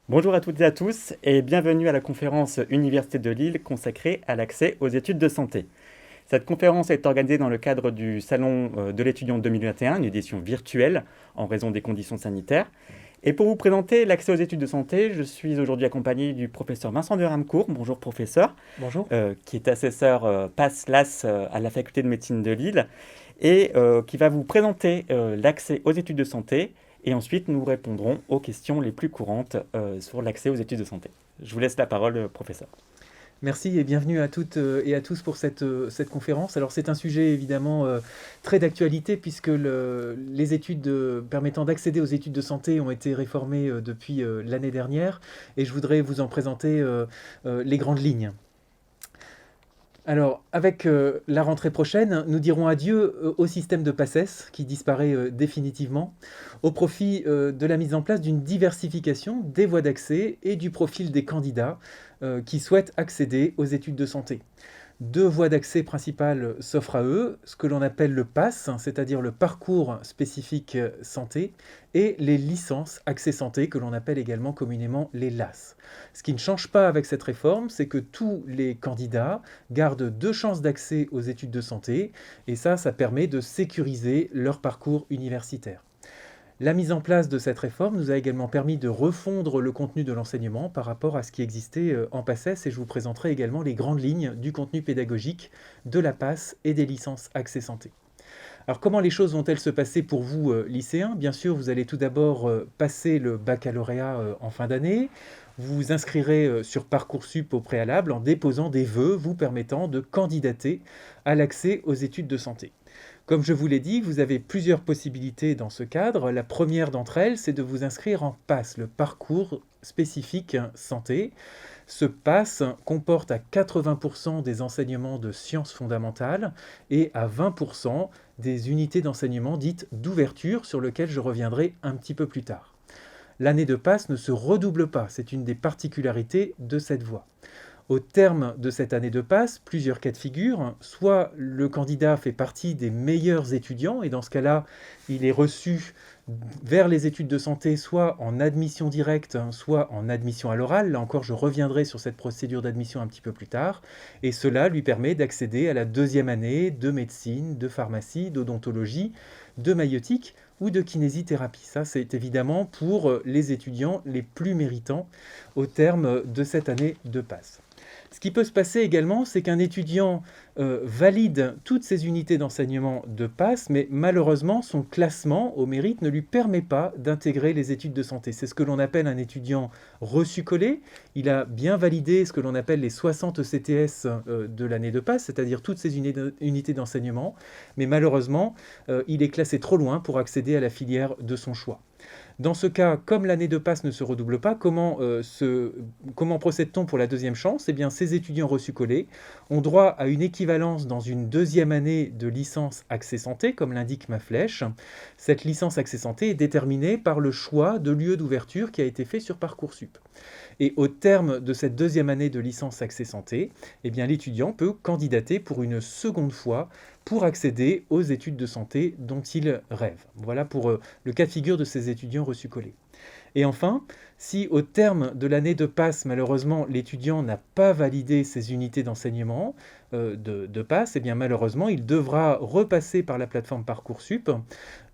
Bonjour à toutes et à tous et bienvenue à la conférence Université de Lille consacrée à l'accès aux études de santé. Cette conférence est organisée dans le cadre du Salon de l'étudiant 2021, une édition virtuelle en raison des conditions sanitaires. Et pour vous présenter l'accès aux études de santé, je suis aujourd'hui accompagné du professeur Vincent de Ramcourt. Bonjour professeur, Bonjour. qui est assesseur PASS-LAS à la faculté de médecine de Lille et qui va vous présenter l'accès aux études de santé. Et ensuite, nous répondrons aux questions les plus courantes sur l'accès aux études de santé. Je vous laisse la parole, professeur. Merci et bienvenue à toutes et à tous pour cette conférence. Alors c'est un sujet évidemment très d'actualité puisque les études permettant d'accéder aux études de santé ont été réformées depuis l'année dernière et je voudrais vous en présenter les grandes lignes. Alors, avec la rentrée prochaine, nous dirons adieu au système de PACES qui disparaît définitivement, au profit de la mise en place d'une diversification des voies d'accès et du profil des candidats qui souhaitent accéder aux études de santé. Deux voies d'accès principales s'offrent à eux, ce que l'on appelle le PASS, c'est-à-dire le parcours spécifique santé, et les licences accès santé, que l'on appelle également communément les LAS. Ce qui ne change pas avec cette réforme, c'est que tous les candidats gardent deux chances d'accès aux études de santé, et ça permet de sécuriser leur parcours universitaire. La mise en place de cette réforme nous a également permis de refondre le contenu de l'enseignement par rapport à ce qui existait en PACES et je vous présenterai également les grandes lignes du contenu pédagogique de la PASS et des licences Accès Santé. Alors comment les choses vont-elles se passer pour vous lycéens? Bien sûr, vous allez tout d'abord passer le baccalauréat en fin d'année. Vous vous inscrirez sur Parcoursup au préalable en déposant des vœux vous permettant de candidater à l'accès aux études de santé. Comme je vous l'ai dit, vous avez plusieurs possibilités dans ce cadre. La première d'entre elles, c'est de vous inscrire en PASS, le parcours spécifique santé. Ce PASS comporte à 80% des enseignements de sciences fondamentales et à 20% des unités d'enseignement dites d'ouverture sur lesquelles je reviendrai un petit peu plus tard. L'année de PASS ne se redouble pas, c'est une des particularités de cette voie. Au terme de cette année de passe, plusieurs cas de figure. Soit le candidat fait partie des meilleurs étudiants, et dans ce cas-là, il est reçu vers les études de santé, soit en admission directe, soit en admission à l'oral. Là encore, je reviendrai sur cette procédure d'admission un petit peu plus tard. Et cela lui permet d'accéder à la deuxième année de médecine, de pharmacie, d'odontologie, de maïeutique ou de kinésithérapie. Ça, c'est évidemment pour les étudiants les plus méritants au terme de cette année de passe. Ce qui peut se passer également, c'est qu'un étudiant valide toutes ses unités d'enseignement de passe, mais malheureusement, son classement au mérite ne lui permet pas d'intégrer les études de santé. C'est ce que l'on appelle un étudiant reçu-collé. Il a bien validé ce que l'on appelle les 60 CTS de l'année de passe, c'est-à-dire toutes ses unités d'enseignement, mais malheureusement, il est classé trop loin pour accéder à la filière de son choix. Dans ce cas, comme l'année de passe ne se redouble pas, comment procède-t-on pour la deuxième chance? Eh bien, ces étudiants reçus-collés ont droit à une équivalence dans une deuxième année de licence Accès Santé, comme l'indique ma flèche. Cette licence Accès Santé est déterminée par le choix de lieu d'ouverture qui a été fait sur Parcoursup. Et au terme de cette deuxième année de licence Accès Santé, eh bien, l'étudiant peut candidater pour une seconde fois pour accéder aux études de santé dont il rêve. Voilà pour le cas de figure de ces étudiants reçus-collés. Et enfin, si au terme de l'année de passe, malheureusement, l'étudiant n'a pas validé ses unités d'enseignement de passe, eh bien malheureusement, il devra repasser par la plateforme Parcoursup,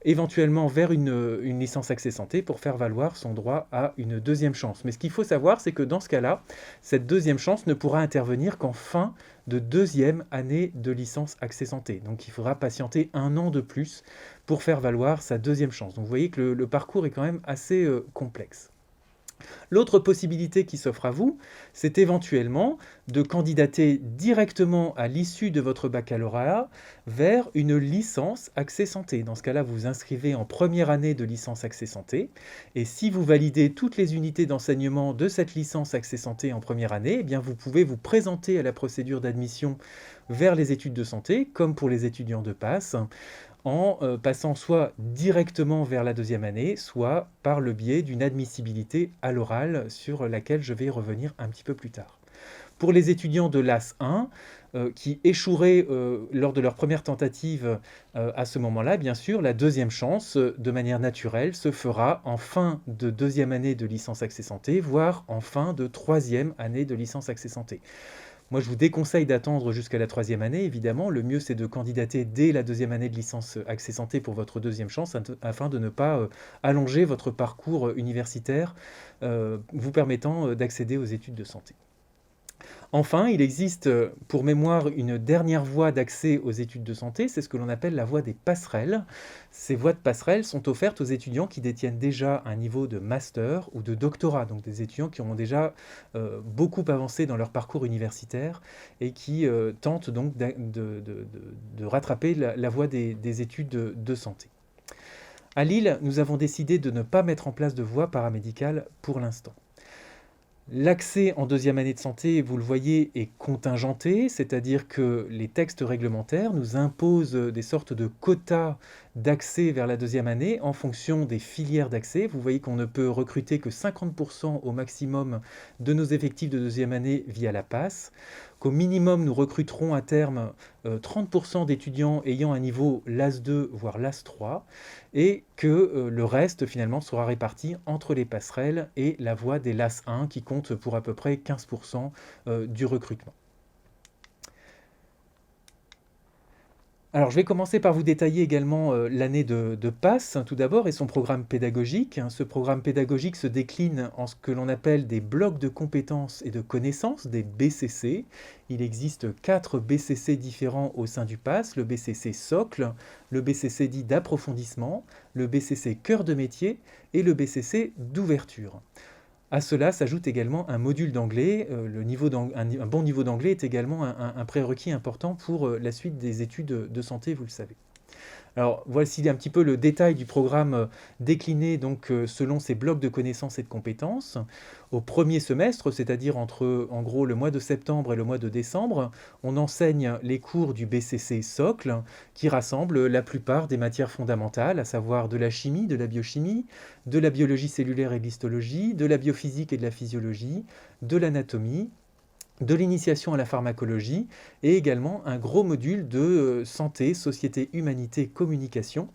éventuellement vers une licence Accès Santé pour faire valoir son droit à une deuxième chance. Mais ce qu'il faut savoir, c'est que dans ce cas-là, cette deuxième chance ne pourra intervenir qu'en fin de deuxième année de licence Accès Santé. Donc il faudra patienter un an de plus pour faire valoir sa deuxième chance. Donc vous voyez que le parcours est quand même assez complexe. L'autre possibilité qui s'offre à vous, c'est éventuellement de candidater directement à l'issue de votre baccalauréat vers une licence Accès Santé. Dans ce cas-là, vous vous inscrivez en première année de licence Accès Santé. Et si vous validez toutes les unités d'enseignement de cette licence Accès Santé en première année, eh bien vous pouvez vous présenter à la procédure d'admission vers les études de santé, comme pour les étudiants de passe, en passant soit directement vers la deuxième année, soit par le biais d'une admissibilité à l'oral sur laquelle je vais revenir un petit peu plus tard. Pour les étudiants de l'AS 1, qui échoueraient lors de leur première tentative à ce moment-là, bien sûr, la deuxième chance, de manière naturelle, se fera en fin de deuxième année de licence Accès Santé, voire en fin de troisième année de licence Accès Santé. Moi, je vous déconseille d'attendre jusqu'à la troisième année, évidemment. Le mieux, c'est de candidater dès la deuxième année de licence Accès Santé pour votre deuxième chance, afin de ne pas allonger votre parcours universitaire, vous permettant d'accéder aux études de santé. Enfin, il existe, pour mémoire, une dernière voie d'accès aux études de santé, c'est ce que l'on appelle la voie des passerelles. Ces voies de passerelles sont offertes aux étudiants qui détiennent déjà un niveau de master ou de doctorat, donc des étudiants qui ont déjà beaucoup avancé dans leur parcours universitaire et qui tentent donc de rattraper la voie des études de santé. À Lille, nous avons décidé de ne pas mettre en place de voie paramédicale pour l'instant. L'accès en deuxième année de santé, vous le voyez, est contingenté, c'est-à-dire que les textes réglementaires nous imposent des sortes de quotas d'accès vers la deuxième année en fonction des filières d'accès. Vous voyez qu'on ne peut recruter que 50% au maximum de nos effectifs de deuxième année via la PASS, qu'au minimum nous recruterons à terme 30% d'étudiants ayant un niveau LAS 2 voire LAS 3 et que le reste finalement sera réparti entre les passerelles et la voie des LAS 1 qui compte pour à peu près 15% du recrutement. Alors, je vais commencer par vous détailler également l'année de PASS, tout d'abord, et son programme pédagogique. Ce programme pédagogique se décline en ce que l'on appelle des blocs de compétences et de connaissances, des BCC. Il existe 4 BCC différents au sein du PASS, le BCC socle, le BCC dit d'approfondissement, le BCC cœur de métier et le BCC d'ouverture. À cela s'ajoute également un module d'anglais. Un bon niveau d'anglais est également un prérequis important pour la suite des études de santé, vous le savez. Alors voici un petit peu le détail du programme décliné donc, selon ces blocs de connaissances et de compétences. Au premier semestre, c'est-à-dire entre en gros le mois de septembre et le mois de décembre, on enseigne les cours du BCC socle qui rassemble la plupart des matières fondamentales, à savoir de la chimie, de la biochimie, de la biologie cellulaire et de l'histologie, de la biophysique et de la physiologie, de l'anatomie, de l'initiation à la pharmacologie et également un gros module de santé, société, humanité, communication,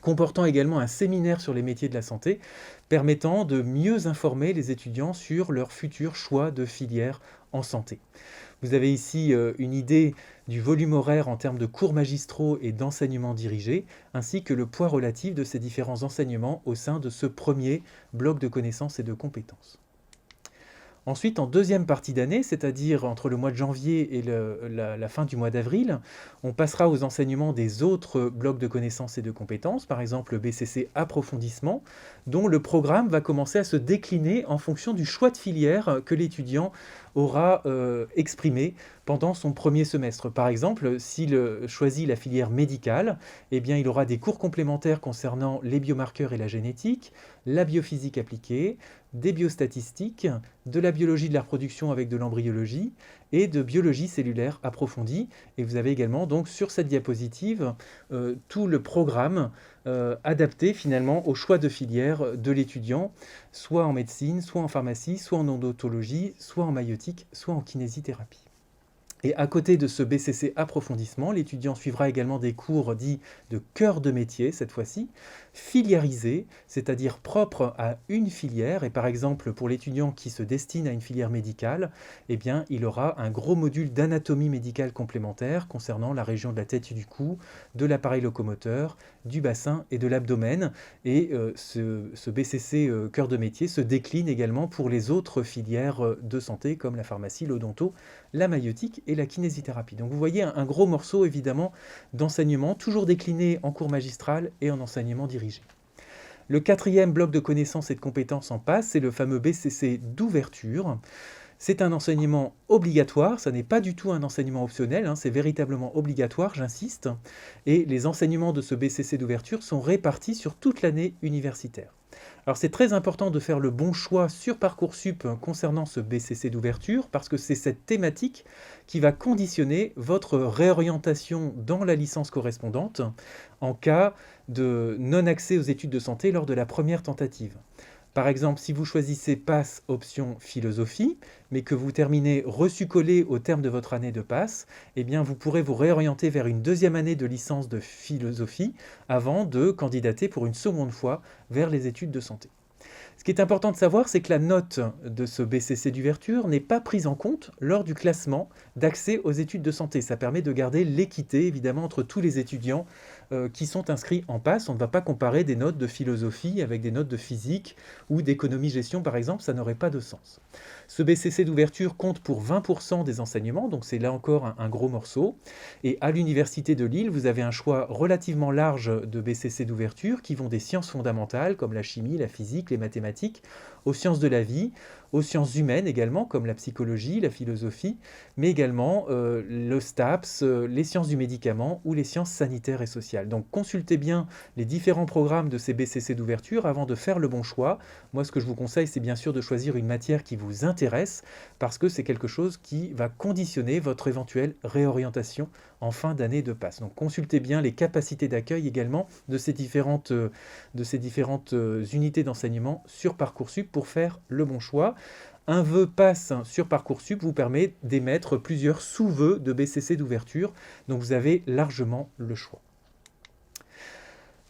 comportant également un séminaire sur les métiers de la santé, permettant de mieux informer les étudiants sur leur futur choix de filière en santé. Vous avez ici une idée du volume horaire en termes de cours magistraux et d'enseignements dirigés, ainsi que le poids relatif de ces différents enseignements au sein de ce premier bloc de connaissances et de compétences. Ensuite, en deuxième partie d'année, c'est-à-dire entre le mois de janvier et la fin du mois d'avril, on passera aux enseignements des autres blocs de connaissances et de compétences, par exemple le BCC approfondissement, dont le programme va commencer à se décliner en fonction du choix de filière que l'étudiant aura exprimé pendant son premier semestre. Par exemple, s'il choisit la filière médicale, eh bien, il aura des cours complémentaires concernant les biomarqueurs et la génétique, la biophysique appliquée, des biostatistiques, de la biologie de la reproduction avec de l'embryologie et de biologie cellulaire approfondie. Et vous avez également donc sur cette diapositive tout le programme adapté finalement au choix de filière de l'étudiant, soit en médecine, soit en pharmacie, soit en odontologie, soit en maïeutique, soit en kinésithérapie. Et à côté de ce BCC approfondissement, l'étudiant suivra également des cours dits de cœur de métier, cette fois-ci, filiarisés, c'est-à-dire propres à une filière. Et par exemple, pour l'étudiant qui se destine à une filière médicale, eh bien, il aura un gros module d'anatomie médicale complémentaire concernant la région de la tête et du cou, de l'appareil locomoteur, du bassin et de l'abdomen. Et ce BCC cœur de métier se décline également pour les autres filières de santé, comme la pharmacie, l'odonto, la maïeutique et la kinésithérapie. Donc vous voyez un gros morceau évidemment d'enseignement, toujours décliné en cours magistral et en enseignement dirigé. Le quatrième bloc de connaissances et de compétences en PASS, c'est le fameux BCC d'ouverture. C'est un enseignement obligatoire, ça n'est pas du tout un enseignement optionnel, c'est véritablement obligatoire, j'insiste. Et les enseignements de ce BCC d'ouverture sont répartis sur toute l'année universitaire. Alors c'est très important de faire le bon choix sur Parcoursup concernant ce BCC d'ouverture parce que c'est cette thématique qui va conditionner votre réorientation dans la licence correspondante en cas de non-accès aux études de santé lors de la première tentative. Par exemple, si vous choisissez PASS option philosophie, mais que vous terminez reçu-collé au terme de votre année de PASS, eh bien vous pourrez vous réorienter vers une deuxième année de licence de philosophie avant de candidater pour une seconde fois vers les études de santé. Ce qui est important de savoir, c'est que la note de ce BCC d'ouverture n'est pas prise en compte lors du classement d'accès aux études de santé. Ça permet de garder l'équité, évidemment, entre tous les étudiants qui sont inscrits en PASS. On ne va pas comparer des notes de philosophie avec des notes de physique ou d'économie-gestion, par exemple, ça n'aurait pas de sens. Ce BCC d'ouverture compte pour 20% des enseignements, donc c'est là encore un gros morceau. Et à l'Université de Lille, vous avez un choix relativement large de BCC d'ouverture qui vont des sciences fondamentales comme la chimie, la physique, les mathématiques, aux sciences de la vie, aux sciences humaines également, comme la psychologie, la philosophie, mais également le STAPS, les sciences du médicament ou les sciences sanitaires et sociales. Donc consultez bien les différents programmes de ces BCC d'ouverture avant de faire le bon choix. Moi, ce que je vous conseille, c'est bien sûr de choisir une matière qui vous intéresse, parce que c'est quelque chose qui va conditionner votre éventuelle réorientation en fin d'année de PASS. Donc consultez bien les capacités d'accueil également de ces différentes unités d'enseignement sur Parcoursup pour faire le bon choix. Un vœu PASS sur Parcoursup vous permet d'émettre plusieurs sous-vœux de BCC d'ouverture, donc vous avez largement le choix.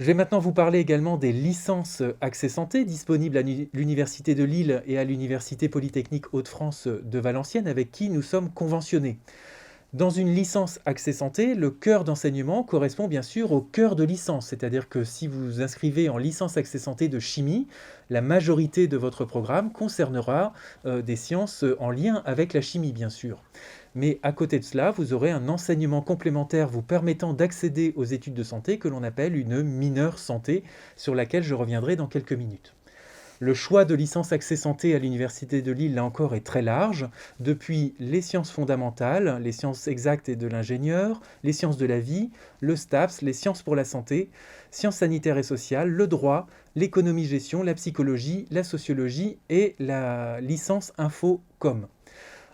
Je vais maintenant vous parler également des licences Accès Santé disponibles à l'Université de Lille et à l'Université Polytechnique Hauts-de-France de Valenciennes avec qui nous sommes conventionnés. Dans une licence Accès Santé, le cœur d'enseignement correspond bien sûr au cœur de licence, c'est-à-dire que si vous vous inscrivez en licence Accès Santé de chimie, la majorité de votre programme concernera des sciences en lien avec la chimie bien sûr. Mais à côté de cela, vous aurez un enseignement complémentaire vous permettant d'accéder aux études de santé que l'on appelle une mineure santé, sur laquelle je reviendrai dans quelques minutes. Le choix de licence Accès Santé à l'Université de Lille, là encore, est très large, depuis les sciences fondamentales, les sciences exactes et de l'ingénieur, les sciences de la vie, le STAPS, les sciences pour la santé, sciences sanitaires et sociales, le droit, l'économie-gestion, la psychologie, la sociologie et la licence Info-Com.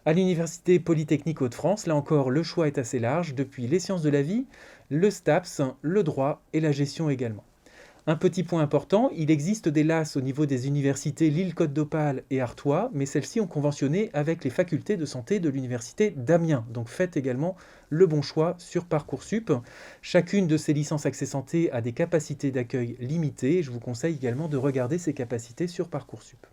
À l'Université Polytechnique Hauts-de-France, là encore, le choix est assez large, depuis les sciences de la vie, le STAPS, le droit et la gestion également. Un petit point important, il existe des LAS au niveau des universités Lille-Côte d'Opale et Artois, mais celles-ci ont conventionné avec les facultés de santé de l'université d'Amiens. Donc faites également le bon choix sur Parcoursup. Chacune de ces licences Accès Santé a des capacités d'accueil limitées. Je vous conseille également de regarder ces capacités sur Parcoursup.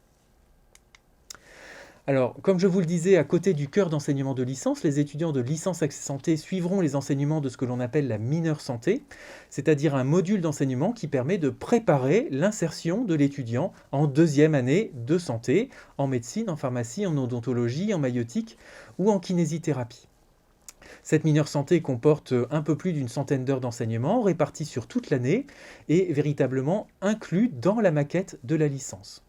Alors, comme je vous le disais, à côté du cœur d'enseignement de licence, les étudiants de licence Accès Santé suivront les enseignements de ce que l'on appelle la mineure santé, c'est-à-dire un module d'enseignement qui permet de préparer l'insertion de l'étudiant en deuxième année de santé, en médecine, en pharmacie, en odontologie, en maïeutique ou en kinésithérapie. Cette mineure santé comporte un peu plus d'une centaine d'heures d'enseignement réparties sur toute l'année et véritablement inclus dans la maquette de la licence.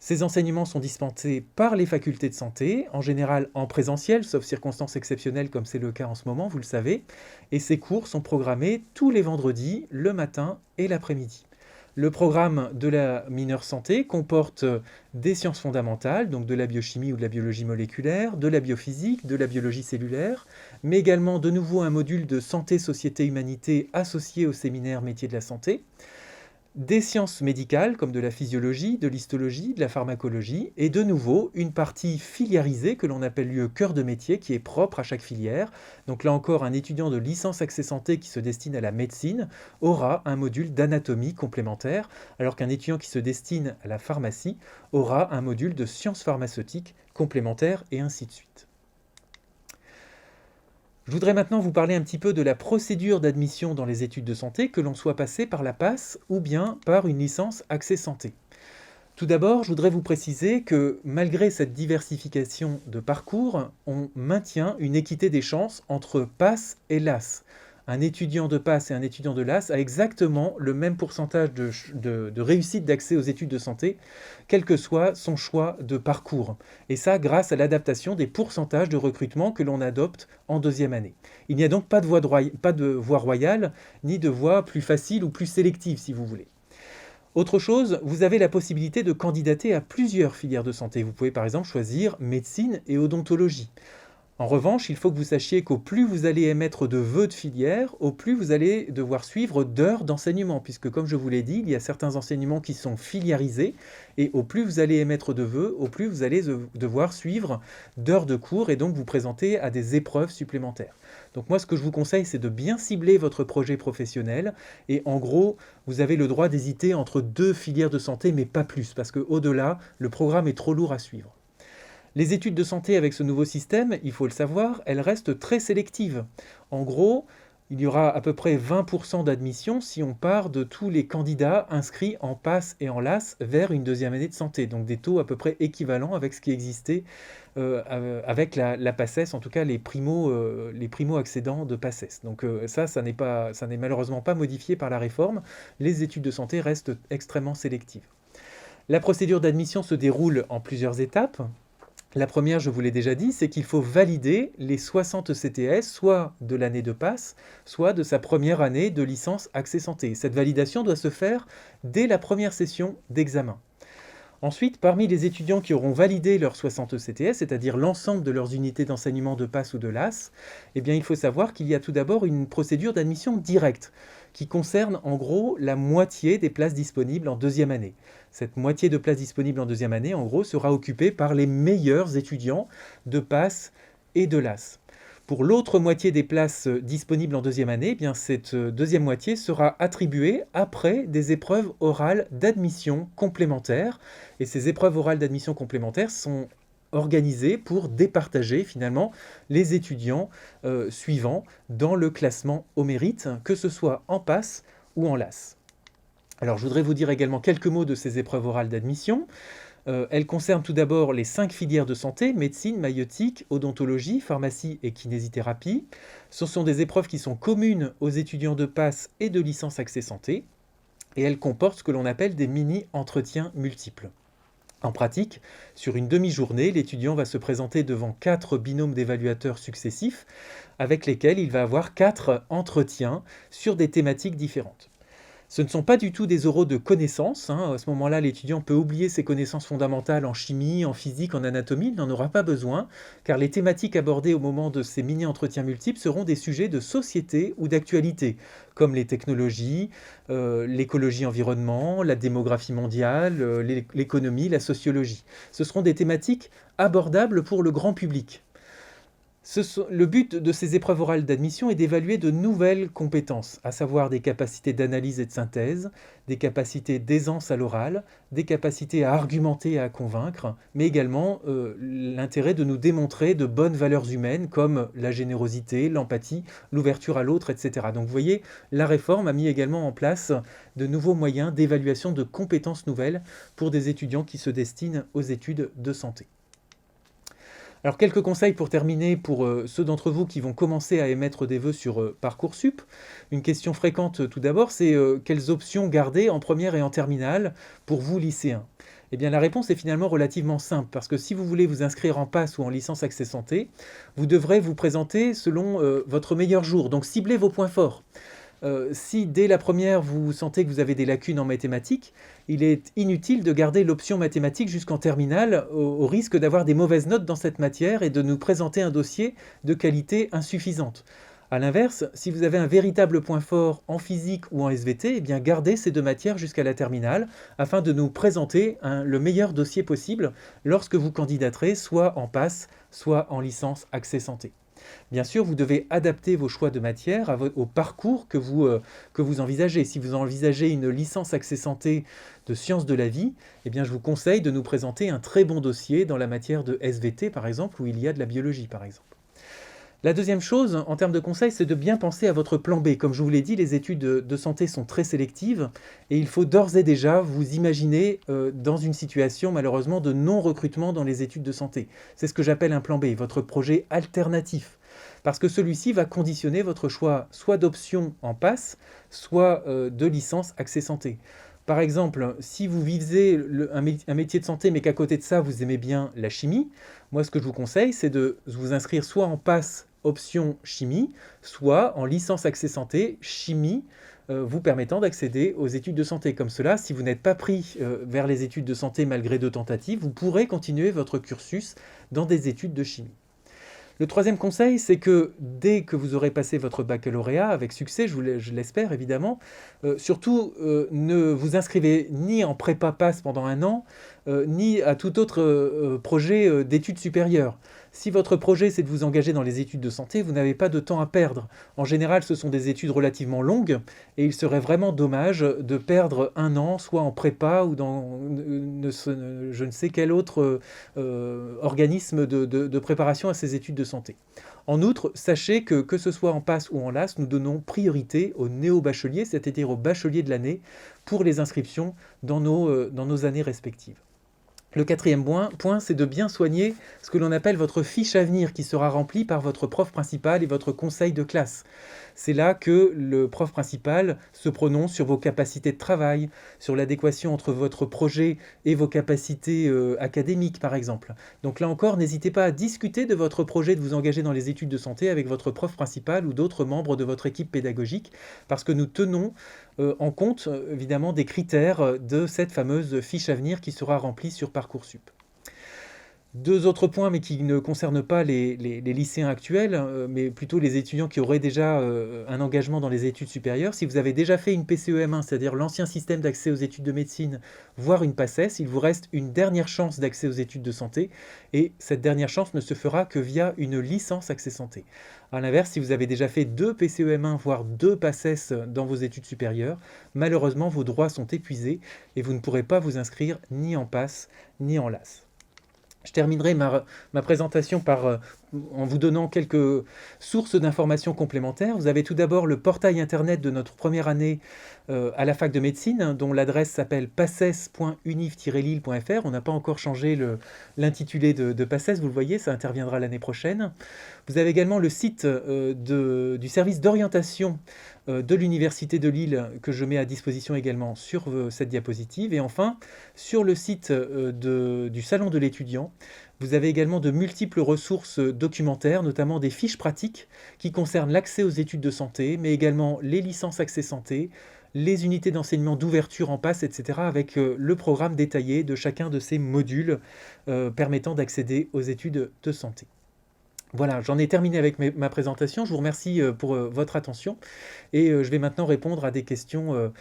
Ces enseignements sont dispensés par les facultés de santé, en général en présentiel, sauf circonstances exceptionnelles comme c'est le cas en ce moment, vous le savez, et ces cours sont programmés tous les vendredis, le matin et l'après-midi. Le programme de la mineure santé comporte des sciences fondamentales, donc de la biochimie ou de la biologie moléculaire, de la biophysique, de la biologie cellulaire, mais également de nouveau un module de santé, société, humanité associé au séminaire métiers de la santé, des sciences médicales comme de la physiologie, de l'histologie, de la pharmacologie, et de nouveau une partie filiarisée que l'on appelle le cœur de métier qui est propre à chaque filière. Donc là encore, un étudiant de licence Accès Santé qui se destine à la médecine aura un module d'anatomie complémentaire, alors qu'un étudiant qui se destine à la pharmacie aura un module de sciences pharmaceutiques complémentaires et ainsi de suite. Je voudrais maintenant vous parler un petit peu de la procédure d'admission dans les études de santé, que l'on soit passé par la PASS ou bien par une licence Accès Santé. Tout d'abord, je voudrais vous préciser que malgré cette diversification de parcours, on maintient une équité des chances entre PASS et LAS. Un étudiant de PASS et un étudiant de LAS a exactement le même pourcentage de réussite d'accès aux études de santé, quel que soit son choix de parcours. Et ça, grâce à l'adaptation des pourcentages de recrutement que l'on adopte en deuxième année. Il n'y a donc pas de voie royale, ni de voie plus facile ou plus sélective, si vous voulez. Autre chose, vous avez la possibilité de candidater à plusieurs filières de santé. Vous pouvez par exemple choisir médecine et odontologie. En revanche, il faut que vous sachiez qu'au plus vous allez émettre de vœux de filière, au plus vous allez devoir suivre d'heures d'enseignement, puisque comme je vous l'ai dit, il y a certains enseignements qui sont filiarisés, et au plus vous allez émettre de vœux, au plus vous allez devoir suivre d'heures de cours et donc vous présenter à des épreuves supplémentaires. Donc moi, ce que je vous conseille, c'est de bien cibler votre projet professionnel, et en gros, vous avez le droit d'hésiter entre 2 filières de santé, mais pas plus, parce qu'au-delà, le programme est trop lourd à suivre. Les études de santé avec ce nouveau système, il faut le savoir, elles restent très sélectives. En gros, il y aura à peu près 20% d'admission si on part de tous les candidats inscrits en PASS et en LAS vers une deuxième année de santé. Donc des taux à peu près équivalents avec ce qui existait avec la PACES, en tout cas les primo-accédants de PACES. Donc ça n'est malheureusement pas modifié par la réforme. Les études de santé restent extrêmement sélectives. La procédure d'admission se déroule en plusieurs étapes. La première, je vous l'ai déjà dit, c'est qu'il faut valider les 60 CTS, soit de l'année de PASS, soit de sa première année de licence Accès Santé. Cette validation doit se faire dès la première session d'examen. Ensuite, parmi les étudiants qui auront validé leurs 60 CTS, c'est-à-dire l'ensemble de leurs unités d'enseignement de PASS ou de LAS, eh bien, il faut savoir qu'il y a tout d'abord une procédure d'admission directe qui concerne en gros la moitié des places disponibles en deuxième année. Cette moitié de places disponibles en deuxième année, en gros, sera occupée par les meilleurs étudiants de PASS et de LAS. Pour l'autre moitié des places disponibles en deuxième année, eh bien cette deuxième moitié sera attribuée après des épreuves orales d'admission complémentaires. Et ces épreuves orales d'admission complémentaires sont organisées pour départager finalement les étudiants suivants dans le classement au mérite, que ce soit en PASS ou en LAS. Alors je voudrais vous dire également quelques mots de ces épreuves orales d'admission. Elles concernent tout d'abord les 5 filières de santé, médecine, maïeutique, odontologie, pharmacie et kinésithérapie. Ce sont des épreuves qui sont communes aux étudiants de PASS et de licence Accès Santé, et elles comportent ce que l'on appelle des mini-entretiens multiples. En pratique, sur une demi-journée, l'étudiant va se présenter devant 4 binômes d'évaluateurs successifs, avec lesquels il va avoir 4 entretiens sur des thématiques différentes. Ce ne sont pas du tout des oraux de connaissances. À ce moment-là, l'étudiant peut oublier ses connaissances fondamentales en chimie, en physique, en anatomie. Il n'en aura pas besoin, car les thématiques abordées au moment de ces mini-entretiens multiples seront des sujets de société ou d'actualité, comme les technologies, l'écologie environnement, la démographie mondiale, l'économie, la sociologie. Ce seront des thématiques abordables pour le grand public. Le but de ces épreuves orales d'admission est d'évaluer de nouvelles compétences, à savoir des capacités d'analyse et de synthèse, des capacités d'aisance à l'oral, des capacités à argumenter et à convaincre, mais également l'intérêt de nous démontrer de bonnes valeurs humaines comme la générosité, l'empathie, l'ouverture à l'autre, etc. Donc vous voyez, la réforme a mis également en place de nouveaux moyens d'évaluation de compétences nouvelles pour des étudiants qui se destinent aux études de santé. Alors quelques conseils pour terminer pour ceux d'entre vous qui vont commencer à émettre des vœux sur Parcoursup. Une question fréquente tout d'abord, c'est quelles options garder en première et en terminale pour vous lycéens? Eh bien la réponse est finalement relativement simple, parce que si vous voulez vous inscrire en PASS ou en licence Accès Santé, vous devrez vous présenter selon votre meilleur jour, donc ciblez vos points forts. Si dès la première vous sentez que vous avez des lacunes en mathématiques, il est inutile de garder l'option mathématiques jusqu'en terminale au risque d'avoir des mauvaises notes dans cette matière et de nous présenter un dossier de qualité insuffisante. A l'inverse, si vous avez un véritable point fort en physique ou en SVT, eh bien gardez ces 2 matières jusqu'à la terminale afin de nous présenter le meilleur dossier possible lorsque vous candidaterez soit en PASS, soit en licence Accès Santé. Bien sûr, vous devez adapter vos choix de matière au parcours que vous envisagez. Si vous envisagez une licence Accès Santé de sciences de la vie, eh bien, je vous conseille de nous présenter un très bon dossier dans la matière de SVT, par exemple, où il y a de la biologie, par exemple. La deuxième chose, en termes de conseils, c'est de bien penser à votre plan B. Comme je vous l'ai dit, les études de santé sont très sélectives et il faut d'ores et déjà vous imaginer dans une situation, malheureusement, de non-recrutement dans les études de santé. C'est ce que j'appelle un plan B, votre projet alternatif. Parce que celui-ci va conditionner votre choix soit d'option en PASS, soit de licence Accès Santé. Par exemple, si vous visez un métier de santé, mais qu'à côté de ça, vous aimez bien la chimie, moi, ce que je vous conseille, c'est de vous inscrire soit en PASS option chimie, soit en licence Accès Santé chimie, vous permettant d'accéder aux études de santé. Comme cela, si vous n'êtes pas pris vers les études de santé malgré 2 tentatives, vous pourrez continuer votre cursus dans des études de chimie. Le troisième conseil, c'est que dès que vous aurez passé votre baccalauréat avec succès, je l'espère évidemment, surtout ne vous inscrivez ni en prépa passe pendant un an, ni à tout autre projet d'études supérieures. Si votre projet c'est de vous engager dans les études de santé, vous n'avez pas de temps à perdre. En général, ce sont des études relativement longues et il serait vraiment dommage de perdre un an, soit en prépa ou dans je ne sais quel autre organisme de préparation à ces études de santé. En outre, sachez que ce soit en PASS ou en LAS, nous donnons priorité aux néo-bacheliers, c'est-à-dire aux bacheliers de l'année, pour les inscriptions dans nos années respectives. Le quatrième point, c'est de bien soigner ce que l'on appelle votre fiche à venir qui sera remplie par votre prof principal et votre conseil de classe. C'est là que le prof principal se prononce sur vos capacités de travail, sur l'adéquation entre votre projet et vos capacités académiques, par exemple. Donc là encore, n'hésitez pas à discuter de votre projet de vous engager dans les études de santé avec votre prof principal ou d'autres membres de votre équipe pédagogique, parce que nous tenons en compte, évidemment, des critères de cette fameuse fiche à venir qui sera remplie sur Parcoursup. Deux autres points, mais qui ne concernent pas les lycéens actuels, mais plutôt les étudiants qui auraient déjà un engagement dans les études supérieures. Si vous avez déjà fait une PCEM1, c'est-à-dire l'ancien système d'accès aux études de médecine, voire une PACES, il vous reste une dernière chance d'accès aux études de santé, et cette dernière chance ne se fera que via une licence Accès Santé. A l'inverse, si vous avez déjà fait 2 PCEM1, voire 2 PACES dans vos études supérieures, malheureusement, vos droits sont épuisés et vous ne pourrez pas vous inscrire ni en PASS ni en LAS. Je terminerai ma présentation en vous donnant quelques sources d'informations complémentaires. Vous avez tout d'abord le portail internet de notre première année à la fac de médecine, dont l'adresse s'appelle passes.univ-lille.fr. On n'a pas encore changé l'intitulé de Passes, vous le voyez, ça interviendra l'année prochaine. Vous avez également le site du service d'orientation de l'Université de Lille que je mets à disposition également sur cette diapositive. Et enfin, sur le site du Salon de l'étudiant, vous avez également de multiples ressources documentaires, notamment des fiches pratiques qui concernent l'accès aux études de santé, mais également les licences Accès Santé, les unités d'enseignement d'ouverture en PASS, etc., avec le programme détaillé de chacun de ces modules permettant d'accéder aux études de santé. Voilà, j'en ai terminé avec ma présentation. Je vous remercie pour votre attention et je vais maintenant répondre à des questions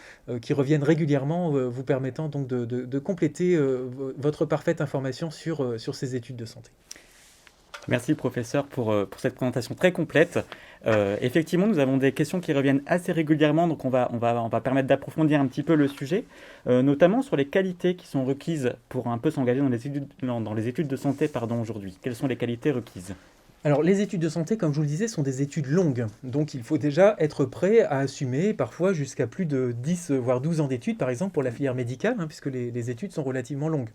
qui reviennent régulièrement, vous permettant donc de compléter votre parfaite information sur ces études de santé. Merci professeur pour cette présentation très complète. Effectivement, nous avons des questions qui reviennent assez régulièrement, donc on va permettre d'approfondir un petit peu le sujet, notamment sur les qualités qui sont requises pour un peu s'engager dans les études de santé aujourd'hui. Quelles sont les qualités requises ? Alors, les études de santé, comme je vous le disais, sont des études longues. Donc, il faut déjà être prêt à assumer parfois jusqu'à plus de 10, voire 12 ans d'études, par exemple, pour la filière médicale, puisque les études sont relativement longues.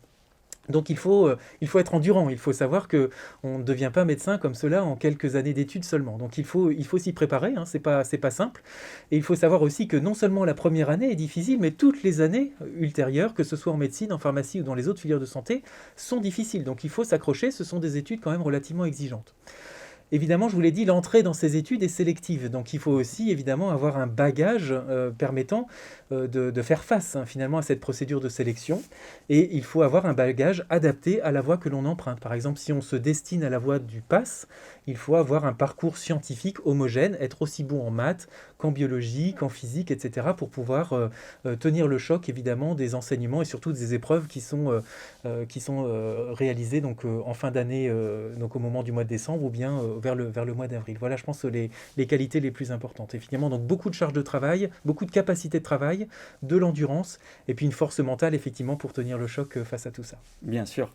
Donc, il faut être endurant. Il faut savoir qu'on ne devient pas médecin comme cela en quelques années d'études seulement. Donc, il faut s'y préparer. C'est pas simple. Et il faut savoir aussi que non seulement la première année est difficile, mais toutes les années ultérieures, que ce soit en médecine, en pharmacie ou dans les autres filières de santé, sont difficiles. Donc, il faut s'accrocher. Ce sont des études quand même relativement exigeantes. Évidemment, je vous l'ai dit, l'entrée dans ces études est sélective. Donc, il faut aussi évidemment avoir un bagage permettant de faire face finalement à cette procédure de sélection. Et il faut avoir un bagage adapté à la voie que l'on emprunte. Par exemple, si on se destine à la voie du PASS, il faut avoir un parcours scientifique homogène, être aussi bon en maths qu'en biologie, qu'en physique, etc. pour pouvoir tenir le choc évidemment des enseignements et surtout des épreuves qui sont réalisées donc, en fin d'année, donc au moment du mois de décembre ou bien vers le mois d'avril. Voilà, je pense, les qualités les plus importantes. Et finalement, donc beaucoup de charges de travail, beaucoup de capacité de travail, de l'endurance, et puis une force mentale, effectivement, pour tenir le choc face à tout ça. Bien sûr.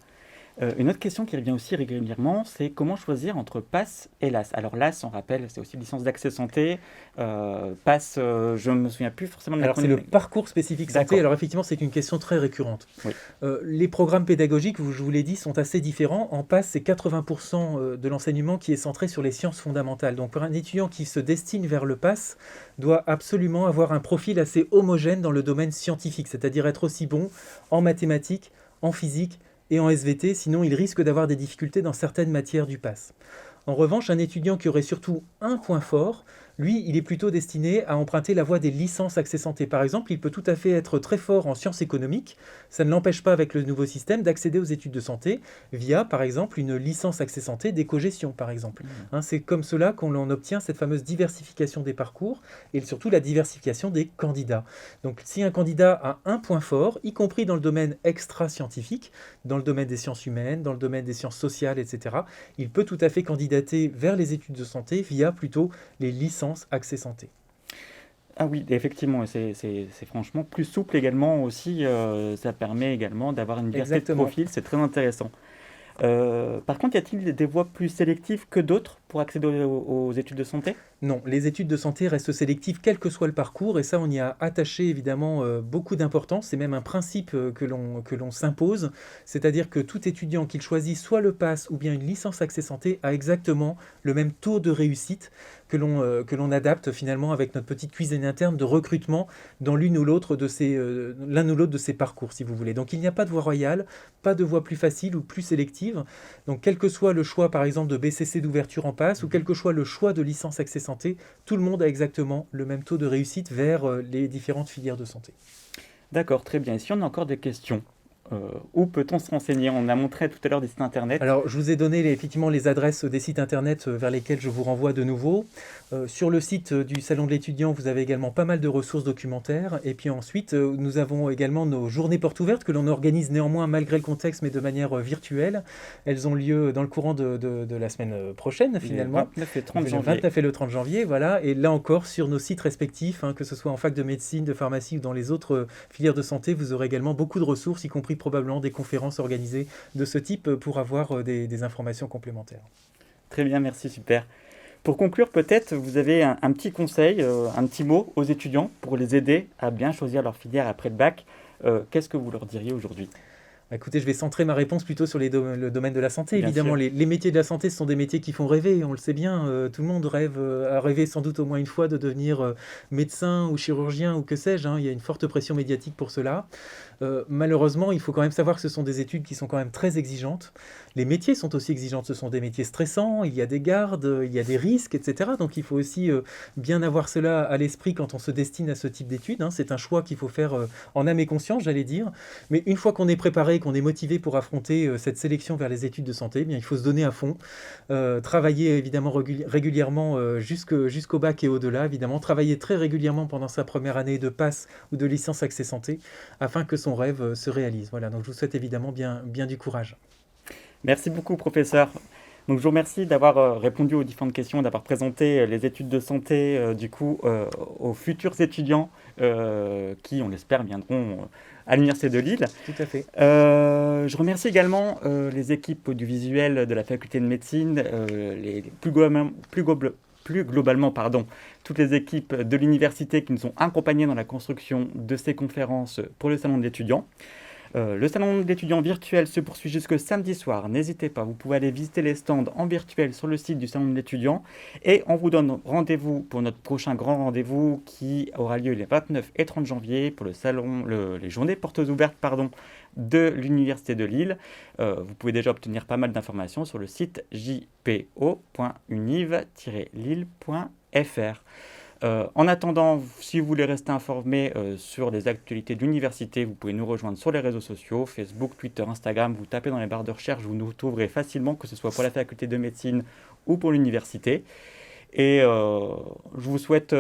Une autre question qui revient aussi régulièrement, c'est comment choisir entre PASS et LAS. Alors LAS, on rappelle, c'est aussi licence d'accès santé. PASS, je ne me souviens plus forcément de la Alors c'est le parcours spécifique santé. D'accord. Alors effectivement, c'est une question très récurrente. Oui. Les programmes pédagogiques, je vous l'ai dit, sont assez différents. En PASS, c'est 80% de l'enseignement qui est centré sur les sciences fondamentales. Donc pour un étudiant qui se destine vers le PASS, doit absolument avoir un profil assez homogène dans le domaine scientifique, c'est-à-dire être aussi bon en mathématiques, en physique et en SVT, sinon il risque d'avoir des difficultés dans certaines matières du PASS. En revanche, un étudiant qui aurait surtout un point fort Lui, il est plutôt destiné à emprunter la voie des licences accès santé. Par exemple, il peut tout à fait être très fort en sciences économiques. Ça ne l'empêche pas, avec le nouveau système, d'accéder aux études de santé via, par exemple, une licence accès santé d'éco-gestion, par exemple. C'est comme cela qu'on en obtient cette fameuse diversification des parcours et surtout la diversification des candidats. Donc, si un candidat a un point fort, y compris dans le domaine extra-scientifique, dans le domaine des sciences humaines, dans le domaine des sciences sociales, etc., il peut tout à fait candidater vers les études de santé via plutôt les licences accès santé. Ah oui, effectivement, c'est franchement plus souple également aussi. Ça permet également d'avoir une diversité de Exactement. profils, c'est très intéressant. Par contre, y a-t-il des voies plus sélectives que d'autres pour accéder aux études de santé? Non, les études de santé restent sélectives quel que soit le parcours, et ça, on y a attaché évidemment beaucoup d'importance. C'est même un principe que l'on s'impose, c'est-à-dire que tout étudiant qu'il choisit soit le PASS ou bien une licence accès santé a exactement le même taux de réussite que l'on adapte finalement avec notre petite cuisine interne de recrutement dans l'un ou l'autre de ces parcours, si vous voulez. Donc il n'y a pas de voie royale, pas de voie plus facile ou plus sélective. Donc quel que soit le choix par exemple de BCC d'ouverture en PASS ou quel que soit le choix de licence accès santé, tout le monde a exactement le même taux de réussite vers les différentes filières de santé. D'accord, très bien. Et si on a encore des questions, où peut-on se renseigner? On a montré tout à l'heure des sites internet. Alors, je vous ai donné effectivement les adresses des sites internet vers lesquels je vous renvoie de nouveau. Sur le site du Salon de l'étudiant, vous avez également pas mal de ressources documentaires. Et puis ensuite, nous avons également nos journées portes ouvertes que l'on organise néanmoins malgré le contexte, mais de manière virtuelle. Elles ont lieu dans le courant de la semaine prochaine, finalement. Le 29 et 30 Le janvier. 29 et le 30 janvier, voilà. Et là encore, sur nos sites respectifs, que ce soit en fac de médecine, de pharmacie ou dans les autres filières de santé, vous aurez également beaucoup de ressources, y compris probablement des conférences organisées de ce type pour avoir des informations complémentaires. Très bien, merci, super. Pour conclure, peut-être, vous avez un petit conseil, un petit mot aux étudiants pour les aider à bien choisir leur filière après le bac. Qu'est-ce que vous leur diriez aujourd'hui? Écoutez, je vais centrer ma réponse plutôt sur le domaine de la santé. Bien Évidemment, sûr. les métiers de la santé, ce sont des métiers qui font rêver, on le sait bien. Tout le monde rêve, a rêvé sans doute au moins une fois de devenir médecin ou chirurgien ou que sais-je. Il y a une forte pression médiatique pour cela. Malheureusement, il faut quand même savoir que ce sont des études qui sont quand même très exigeantes. Les métiers sont aussi exigeants, ce sont des métiers stressants, il y a des gardes, il y a des risques, etc. Donc il faut aussi bien avoir cela à l'esprit quand on se destine à ce type d'études. C'est un choix qu'il faut faire en âme et conscience, j'allais dire. Mais une fois qu'on est préparé, qu'on est motivé pour affronter cette sélection vers les études de santé, eh bien, il faut se donner à fond, travailler évidemment régulièrement jusqu'au bac et au-delà, évidemment, travailler très régulièrement pendant sa première année de PASS ou de licence accès santé, afin que son rêve se réalise. Voilà, donc je vous souhaite évidemment bien du courage. Merci beaucoup, professeur. Donc, je vous remercie d'avoir répondu aux différentes questions, d'avoir présenté les études de santé aux futurs étudiants qui, on l'espère, viendront à l'Université de Lille. Tout à fait. Je remercie également les équipes audiovisuelles de la faculté de médecine, plus globalement, toutes les équipes de l'université qui nous ont accompagnés dans la construction de ces conférences pour le Salon de l'étudiant. Le salon d'étudiants virtuel se poursuit jusque samedi soir. N'hésitez pas, vous pouvez aller visiter les stands en virtuel sur le site du salon de l'étudiant. Et on vous donne rendez-vous pour notre prochain grand rendez-vous qui aura lieu les 29 et 30 janvier pour le salon, les journées portes ouvertes de l'Université de Lille. Vous pouvez déjà obtenir pas mal d'informations sur le site jpo.univ-lille.fr. En attendant, si vous voulez rester informé sur les actualités de l'université, vous pouvez nous rejoindre sur les réseaux sociaux, Facebook, Twitter, Instagram. Vous tapez dans les barres de recherche, vous nous trouverez facilement, que ce soit pour la faculté de médecine ou pour l'université. Et je vous souhaite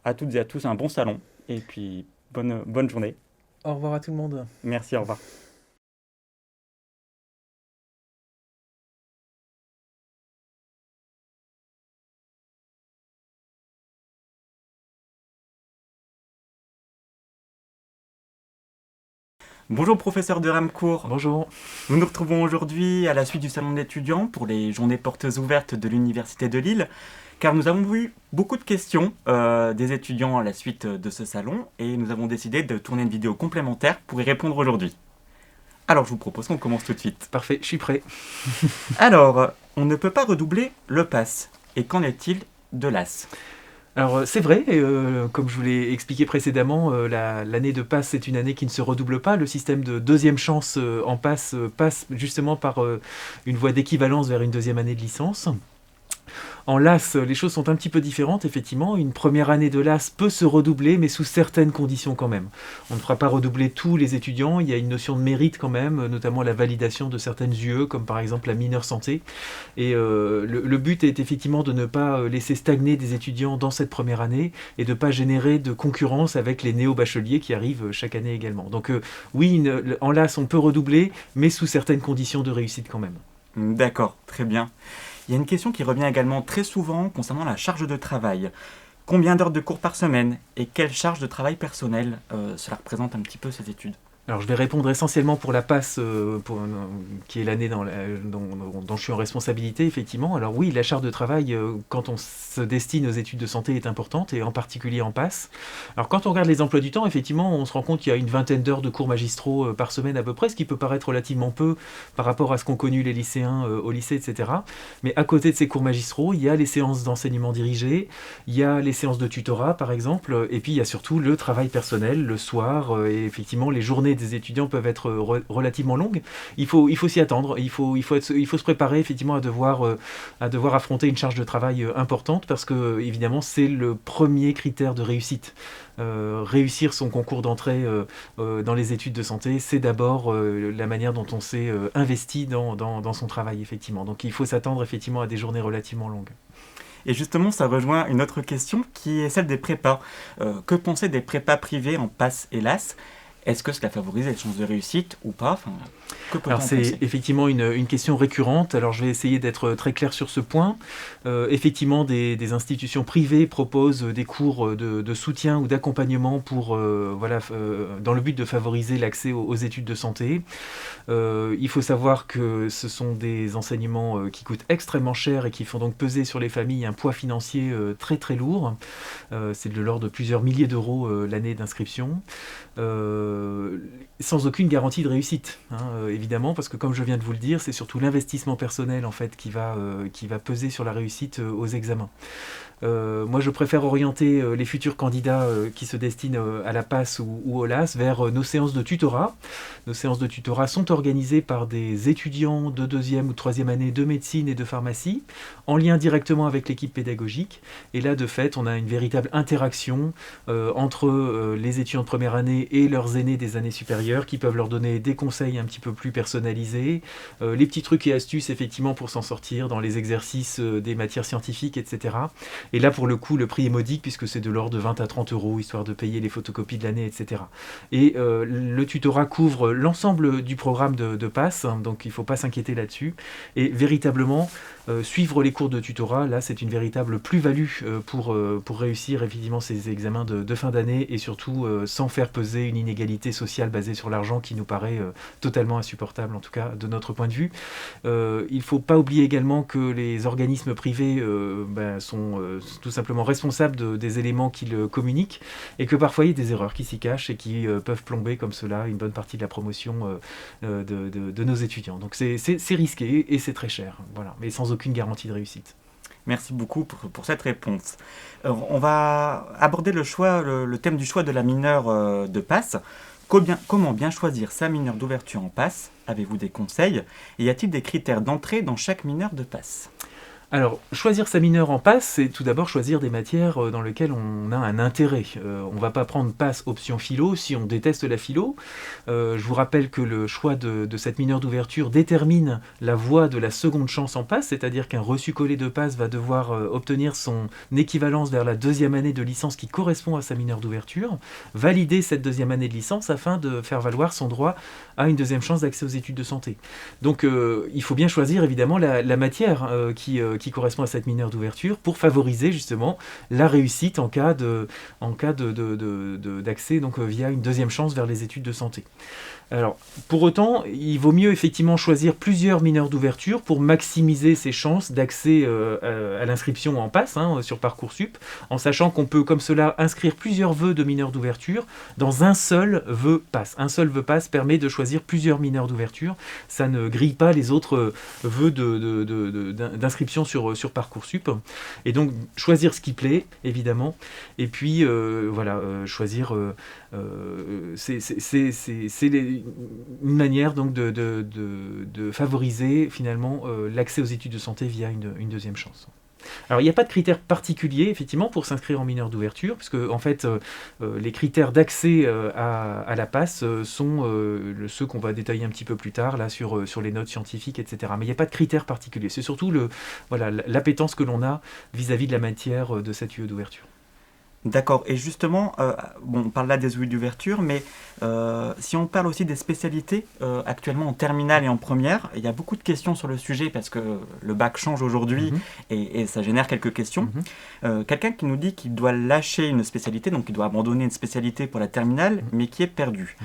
à toutes et à tous un bon salon et puis bonne journée. Au revoir à tout le monde. Merci, au revoir. Bonjour professeur de Ramcourt. Bonjour. Nous nous retrouvons aujourd'hui à la suite du salon de l'étudiant pour les journées portes ouvertes de l'Université de Lille, car nous avons eu beaucoup de questions des étudiants à la suite de ce salon et nous avons décidé de tourner une vidéo complémentaire pour y répondre aujourd'hui. Alors je vous propose qu'on commence tout de suite. Parfait, je suis prêt. Alors, on ne peut pas redoubler le PASS. Et qu'en est-il de l'AS ? Alors c'est vrai, comme je vous l'ai expliqué précédemment, l'année de PASS est une année qui ne se redouble pas. Le système de deuxième chance en PASS passe justement par une voie d'équivalence vers une deuxième année de licence. En LAS, les choses sont un petit peu différentes, effectivement. Une première année de LAS peut se redoubler, mais sous certaines conditions quand même. On ne fera pas redoubler tous les étudiants, il y a une notion de mérite quand même, notamment la validation de certaines UE, comme par exemple la mineure santé. Et le but est effectivement de ne pas laisser stagner des étudiants dans cette première année et de ne pas générer de concurrence avec les néo-bacheliers qui arrivent chaque année également. Donc oui, en LAS, on peut redoubler, mais sous certaines conditions de réussite quand même. D'accord, très bien. Il y a une question qui revient également très souvent concernant la charge de travail. Combien d'heures de cours par semaine et quelle charge de travail personnelle cela représente un petit peu ces études? Alors je vais répondre essentiellement pour la PASS, qui est l'année dont je suis en responsabilité, effectivement. Alors oui, la charge de travail, quand on se destine aux études de santé, est importante, et en particulier en PASS. Alors quand on regarde les emplois du temps, effectivement, on se rend compte qu'il y a une vingtaine d'heures de cours magistraux par semaine à peu près, ce qui peut paraître relativement peu par rapport à ce qu'ont connu les lycéens au lycée, etc. Mais à côté de ces cours magistraux, il y a les séances d'enseignement dirigé, il y a les séances de tutorat, par exemple, et puis il y a surtout le travail personnel, le soir, et effectivement les journées des étudiants peuvent être relativement longues. Il faut s'y attendre. Il faut se préparer effectivement à devoir affronter une charge de travail importante, parce que évidemment c'est le premier critère de réussite. Réussir son concours d'entrée dans les études de santé, c'est d'abord la manière dont on s'est investi dans son travail, effectivement. Donc il faut s'attendre effectivement à des journées relativement longues. Et justement, ça rejoint une autre question qui est celle des prépas. Que penser des prépas privés en PASS et LAS? Est-ce que cela favorise les chances de réussite ou pas? Que peut-on Alors c'est penser? effectivement une question récurrente. Alors je vais essayer d'être très clair sur ce point. Effectivement, des institutions privées proposent des cours de soutien ou d'accompagnement pour, dans le but de favoriser l'accès aux études de santé. Il faut savoir que ce sont des enseignements qui coûtent extrêmement cher et qui font donc peser sur les familles un poids financier très très lourd. C'est de l'ordre de plusieurs milliers d'euros l'année d'inscription. Sans aucune garantie de réussite, évidemment, parce que comme je viens de vous le dire, c'est surtout l'investissement personnel en fait qui va peser sur la réussite aux examens. Moi, je préfère orienter les futurs candidats qui se destinent à la PASS ou au LAS vers nos séances de tutorat. Nos séances de tutorat sont organisées par des étudiants de deuxième ou troisième année de médecine et de pharmacie, en lien directement avec l'équipe pédagogique. Et là, de fait, on a une véritable interaction entre les étudiants de première année et leurs aînés des années supérieures, qui peuvent leur donner des conseils un petit peu plus personnalisés, les petits trucs et astuces, effectivement, pour s'en sortir dans les exercices des matières scientifiques, etc. Et là, pour le coup, le prix est modique, puisque c'est de l'ordre de 20 à 30 euros, histoire de payer les photocopies de l'année, etc. Et le tutorat couvre l'ensemble du programme de PASS, donc il ne faut pas s'inquiéter là-dessus. Et véritablement, suivre les cours de tutorat, là, c'est une véritable plus-value pour réussir effectivement ces examens de fin d'année, et surtout sans faire peser une inégalité sociale basée sur l'argent qui nous paraît totalement insupportable, en tout cas de notre point de vue. Il ne faut pas oublier également que les organismes privés sont tout simplement responsables des éléments qu'ils communiquent, et que parfois il y a des erreurs qui s'y cachent et qui peuvent plomber comme cela une bonne partie de la promotion de nos étudiants. Donc c'est risqué et c'est très cher, voilà, mais sans aucune garantie de réussite. Merci beaucoup pour cette réponse. On va aborder le thème du choix de la mineure de PASS. Comment bien choisir sa mineure d'ouverture en PASS? Avez-vous des conseils? Et y a-t-il des critères d'entrée dans chaque mineure de PASS? Alors, choisir sa mineure en PASS, c'est tout d'abord choisir des matières dans lesquelles on a un intérêt. On ne va pas prendre PASS option philo si on déteste la philo. Je vous rappelle que le choix de cette mineure d'ouverture détermine la voie de la seconde chance en PASS, c'est-à-dire qu'un reçu-collé de PASS va devoir obtenir son équivalence vers la deuxième année de licence qui correspond à sa mineure d'ouverture, valider cette deuxième année de licence afin de faire valoir son droit à une deuxième chance d'accès aux études de santé. Donc il faut bien choisir évidemment la matière qui correspond à cette mineure d'ouverture pour favoriser justement la réussite en cas d'accès donc via une deuxième chance vers les études de santé. Alors, pour autant, il vaut mieux effectivement choisir plusieurs mineurs d'ouverture pour maximiser ses chances d'accès à l'inscription en PASS sur Parcoursup, en sachant qu'on peut comme cela inscrire plusieurs vœux de mineurs d'ouverture dans un seul vœu PASS. Un seul vœu PASS permet de choisir plusieurs mineurs d'ouverture. Ça ne grille pas les autres vœux d'inscription sur Parcoursup. Et donc, choisir ce qui plaît, évidemment. Et puis, choisir... c'est une manière donc de favoriser finalement l'accès aux études de santé via une deuxième chance. Alors, il n'y a pas de critères particuliers, effectivement, pour s'inscrire en mineur d'ouverture, puisque, en fait, les critères d'accès à la PASS sont ceux qu'on va détailler un petit peu plus tard, là, sur les notes scientifiques, etc. Mais il n'y a pas de critères particuliers. C'est surtout l'appétence que l'on a vis-à-vis de la matière de cette UE d'ouverture. D'accord. Et justement, on parle là des ouïes d'ouverture, mais si on parle aussi des spécialités, actuellement en terminale et en première, il y a beaucoup de questions sur le sujet parce que le bac change aujourd'hui et ça génère quelques questions. Quelqu'un qui nous dit qu'il doit lâcher une spécialité, donc il doit abandonner une spécialité pour la terminale, mais qui est perdu.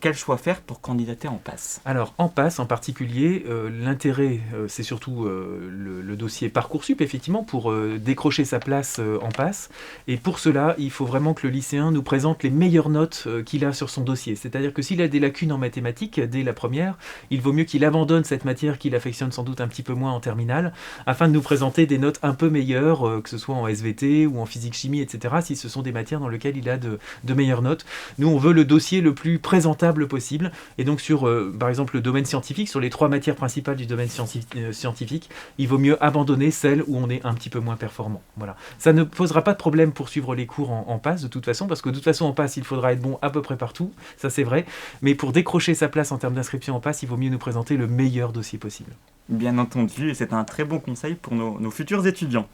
Quel choix faire pour candidater en PASS? Alors, en PASS en particulier, l'intérêt, c'est surtout le dossier Parcoursup, effectivement, pour décrocher sa place en PASS. Et pour cela, il faut vraiment que le lycéen nous présente les meilleures notes qu'il a sur son dossier. C'est-à-dire que s'il a des lacunes en mathématiques dès la première, il vaut mieux qu'il abandonne cette matière qu'il affectionne sans doute un petit peu moins en terminale, afin de nous présenter des notes un peu meilleures, que ce soit en SVT ou en physique-chimie, etc., si ce sont des matières dans lesquelles il a de meilleures notes. Nous, on veut le dossier le plus présentable possible, et donc sur, par exemple, le domaine scientifique, sur les 3 matières principales du domaine scientifique, il vaut mieux abandonner celles où on est un petit peu moins performant. Voilà. Ça ne posera pas de problème pour suivre les cours en PASS de toute façon, parce que de toute façon en PASS il faudra être bon à peu près partout, ça c'est vrai, mais pour décrocher sa place en termes d'inscription en PASS, il vaut mieux nous présenter le meilleur dossier possible. Bien entendu, et c'est un très bon conseil pour nos futurs étudiants.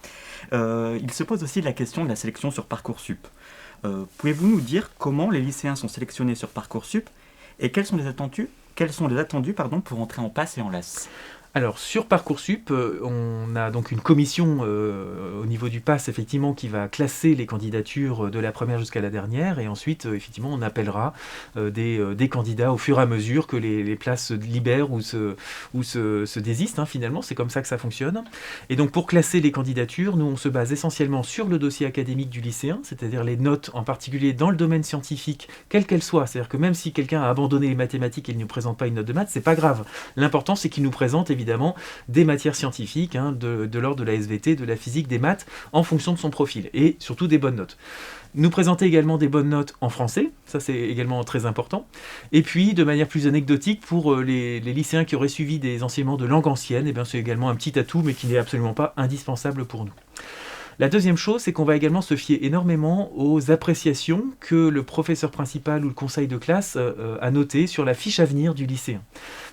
Il se pose aussi la question de la sélection sur Parcoursup. Pouvez-vous nous dire comment les lycéens sont sélectionnés sur Parcoursup et quels sont les attendus pour entrer en PASS et en LAS? Alors sur Parcoursup, on a donc une commission au niveau du PASS effectivement qui va classer les candidatures de la première jusqu'à la dernière, et ensuite effectivement on appellera des candidats au fur et à mesure que les places libèrent ou se désistent, finalement, c'est comme ça que ça fonctionne. Et donc pour classer les candidatures, nous on se base essentiellement sur le dossier académique du lycéen, c'est-à-dire les notes en particulier dans le domaine scientifique, quelle qu'elle soit, c'est-à-dire que même si quelqu'un a abandonné les mathématiques et il ne nous présente pas une note de maths, c'est pas grave. L'important c'est qu'il nous présente évidemment des matières scientifiques, de l'ordre de la SVT, de la physique, des maths, en fonction de son profil, et surtout des bonnes notes. Nous présenter également des bonnes notes en français, ça c'est également très important. Et puis, de manière plus anecdotique, pour les lycéens qui auraient suivi des enseignements de langue ancienne, c'est également un petit atout, mais qui n'est absolument pas indispensable pour nous. La deuxième chose, c'est qu'on va également se fier énormément aux appréciations que le professeur principal ou le conseil de classe a notées sur la fiche à venir du lycéen.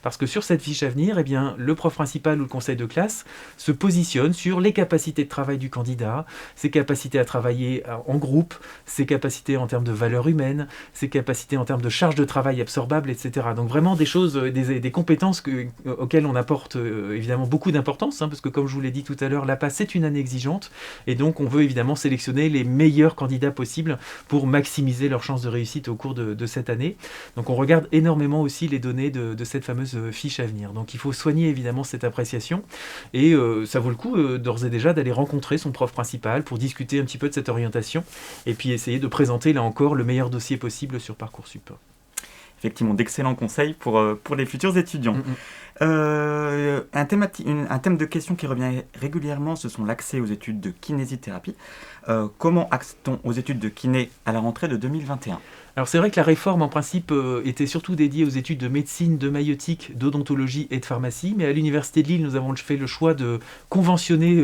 Parce que sur cette fiche à venir, le prof principal ou le conseil de classe se positionne sur les capacités de travail du candidat, ses capacités à travailler en groupe, ses capacités en termes de valeurs humaines, ses capacités en termes de charge de travail absorbable, etc. Donc vraiment des choses, des compétences auxquelles on apporte évidemment beaucoup d'importance, parce que comme je vous l'ai dit tout à l'heure, la PASS c'est une année exigeante, et donc on veut évidemment sélectionner les meilleurs candidats possibles pour maximiser leurs chances de réussite au cours de cette année. Donc on regarde énormément aussi les données de cette fameuse fiche à venir. Donc il faut soigner évidemment cette appréciation, et ça vaut le coup d'ores et déjà d'aller rencontrer son prof principal pour discuter un petit peu de cette orientation, et puis essayer de présenter là encore le meilleur dossier possible sur Parcoursup. Effectivement, d'excellents conseils pour les futurs étudiants. Un thème de question qui revient régulièrement, ce sont l'accès aux études de kinésithérapie. Comment accède-t-on aux études de kiné à la rentrée de 2021 ? Alors c'est vrai que la réforme en principe était surtout dédiée aux études de médecine, de maïeutique, d'odontologie et de pharmacie, mais à l'Université de Lille, nous avons fait le choix de conventionner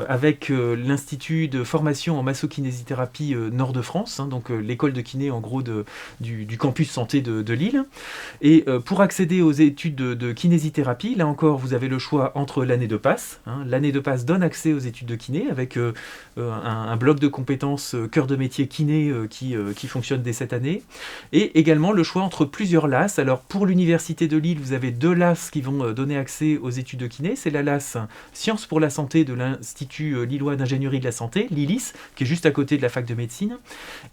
avec l'Institut de formation en massokinésithérapie Nord de France, donc l'école de kiné en gros du campus santé de Lille. Et pour accéder aux études de kinésithérapie, là encore vous avez le choix entre l'année de PASS. L'année de PASS donne accès aux études de kiné avec un bloc de compétences cœur de métier kiné qui fonctionne dès cette année, et également le choix entre plusieurs LAS. Alors pour l'Université de Lille, vous avez 2 LAS qui vont donner accès aux études de kiné. C'est la LAS Sciences pour la santé de l'Institut Lillois d'ingénierie de la santé, l'ILIS, qui est juste à côté de la fac de médecine,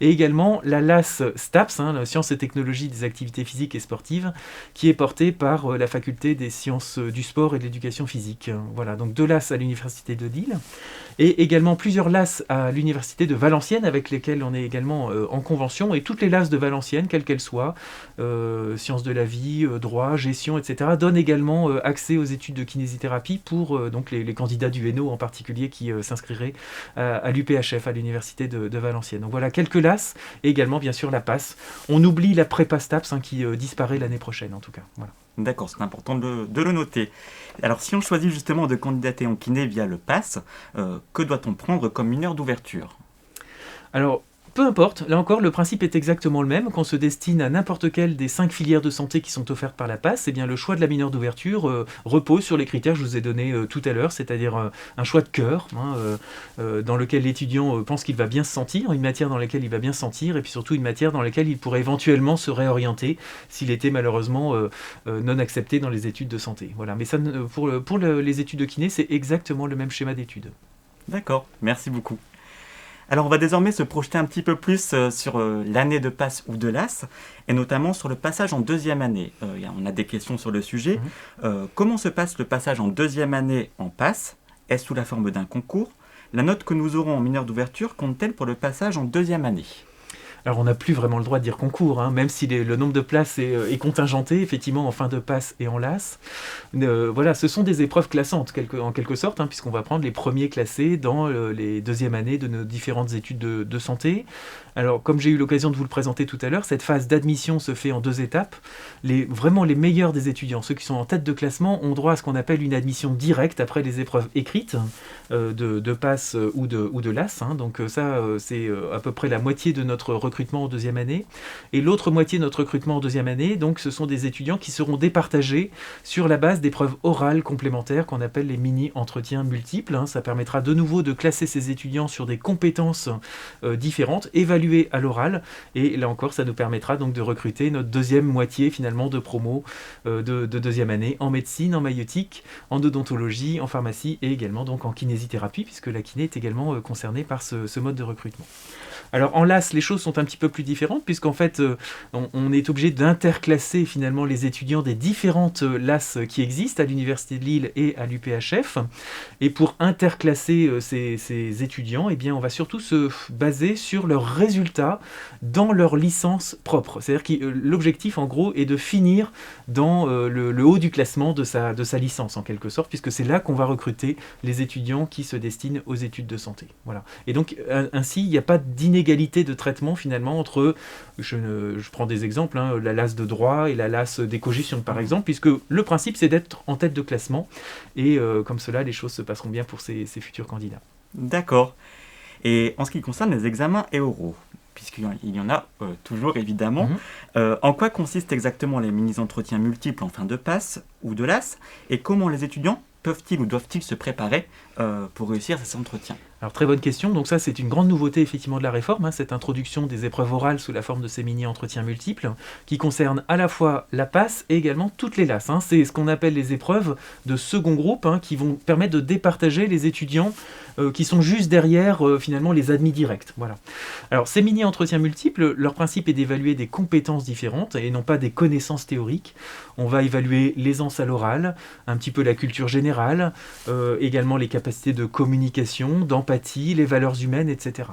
et également la LAS STAPS, la Sciences et technologies des activités physiques et sportives, qui est portée par la faculté des sciences du sport et de l'éducation physique. Voilà, donc 2 LAS à l'Université de Lille, et également plusieurs LAS à l'Université de Valenciennes, avec lesquelles on est également en convention, et toutes les LAS de Valenciennes, quelles qu'elles soient, sciences de la vie, droit, gestion, etc., donnent également accès aux études de kinésithérapie pour donc les candidats du Hainaut en particulier qui s'inscriraient à l'UPHF, à l'Université de Valenciennes. Donc voilà, quelques LAS, et également bien sûr la PASS. On oublie la prépa STAPS qui disparaît l'année prochaine en tout cas. Voilà. D'accord, c'est important de le noter. Alors, si on choisit justement de candidater en kiné via le PASS, que doit-on prendre comme une heure d'ouverture? Alors, peu importe, là encore, le principe est exactement le même. Qu'on se destine à n'importe quelle des 5 filières de santé qui sont offertes par la PASS, eh bien, le choix de la mineure d'ouverture repose sur les critères que je vous ai donnés tout à l'heure, c'est-à-dire un choix de cœur, dans lequel l'étudiant pense qu'il va bien se sentir, une matière dans laquelle il va bien se sentir, et puis surtout une matière dans laquelle il pourrait éventuellement se réorienter s'il était malheureusement non accepté dans les études de santé. Voilà. Mais ça, pour les études de kiné, c'est exactement le même schéma d'études. D'accord, merci beaucoup. Alors on va désormais se projeter un petit peu plus sur l'année de PASS ou de LAS, et notamment sur le passage en deuxième année. On a des questions sur le sujet. Comment se passe le passage en deuxième année en PASS? Est-ce sous la forme d'un concours? La note que nous aurons en mineure d'ouverture compte-t-elle pour le passage en deuxième année? Alors on n'a plus vraiment le droit de dire concours, même si le nombre de places est contingenté, effectivement, en fin de passe et en LAS. Voilà, ce sont des épreuves classantes, en quelque sorte, puisqu'on va prendre les premiers classés dans les deuxièmes années de nos différentes études de santé. Alors, comme j'ai eu l'occasion de vous le présenter tout à l'heure, cette phase d'admission se fait en 2 étapes. Vraiment les meilleurs des étudiants, ceux qui sont en tête de classement, ont droit à ce qu'on appelle une admission directe après les épreuves écrites de PASS ou de LAS. Donc ça, c'est à peu près la moitié de notre recrutement en deuxième année. Et l'autre moitié de notre recrutement en deuxième année, donc, ce sont des étudiants qui seront départagés sur la base d'épreuves orales complémentaires qu'on appelle les mini-entretiens multiples. Ça permettra de nouveau de classer ces étudiants sur des compétences différentes, évaluées à l'oral, et là encore ça nous permettra donc de recruter notre deuxième moitié finalement de promo de deuxième année en médecine, en maïeutique, en odontologie, en pharmacie et également donc en kinésithérapie, puisque la kiné est également concernée par ce mode de recrutement. Alors en LAS, les choses sont un petit peu plus différentes, puisqu'en fait, on est obligé d'interclasser finalement les étudiants des différentes LAS qui existent à l'Université de Lille et à l'UPHF. Et pour interclasser ces étudiants, eh bien, on va surtout se baser sur leurs résultats dans leur licence propre. C'est-à-dire que l'objectif, en gros, est de finir dans le haut du classement de sa licence, en quelque sorte, puisque c'est là qu'on va recruter les étudiants qui se destinent aux études de santé. Voilà. Et donc, ainsi, il n'y a pas d'inégalité de traitement, finalement, entre, je prends des exemples, la LAS de droit et la LAS d'éco-gestion, par exemple, puisque le principe, c'est d'être en tête de classement, et comme cela, les choses se passeront bien pour ces futurs candidats. D'accord. Et en ce qui concerne les examens et oraux, puisqu'il y en a toujours évidemment, en quoi consistent exactement les mini-entretiens multiples en fin de PASS ou de LAS, et comment les étudiants peuvent-ils ou doivent-ils se préparer pour réussir ces entretiens? Alors très bonne question, donc ça c'est une grande nouveauté effectivement de la réforme, cette introduction des épreuves orales sous la forme de ces mini-entretiens multiples, qui concernent à la fois la PASS et également toutes les LAS. C'est ce qu'on appelle les épreuves de second groupe, qui vont permettre de départager les étudiants qui sont juste derrière finalement les admis directs. Voilà. Alors ces mini-entretiens multiples, leur principe est d'évaluer des compétences différentes et non pas des connaissances théoriques. On va évaluer l'aisance à l'oral, un petit peu la culture générale, également les capacités de communication, d'empathie, les valeurs humaines, etc.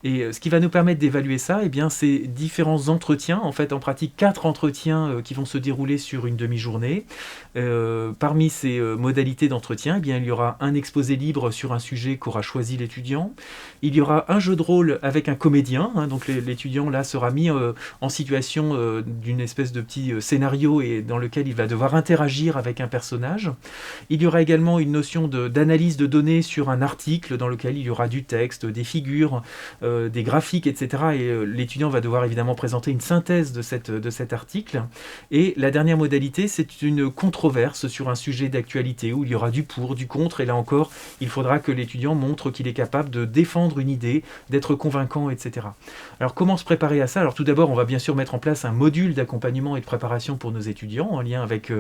Et ce qui va nous permettre d'évaluer ça, eh bien, c'est différents entretiens, en fait en pratique 4 entretiens qui vont se dérouler sur une demi-journée. Parmi ces modalités d'entretien, eh bien, il y aura un exposé libre sur un sujet qu'aura choisi l'étudiant. Il y aura un jeu de rôle avec un comédien, donc l'étudiant là sera mis en situation d'une espèce de petit scénario et dans lequel il va devoir interagir avec un personnage. Il y aura également une notion d'analyse de données sur un article dans lequel il y aura du texte, des figures, des graphiques, etc. Et l'étudiant va devoir évidemment présenter une synthèse de cet article. Et la dernière modalité, c'est une controverse sur un sujet d'actualité où il y aura du pour, du contre. Et là encore, il faudra que l'étudiant montre qu'il est capable de défendre une idée, d'être convaincant, etc. Alors comment se préparer à ça? Alors tout d'abord, on va bien sûr mettre en place un module d'accompagnement et de préparation pour nos étudiants en lien avec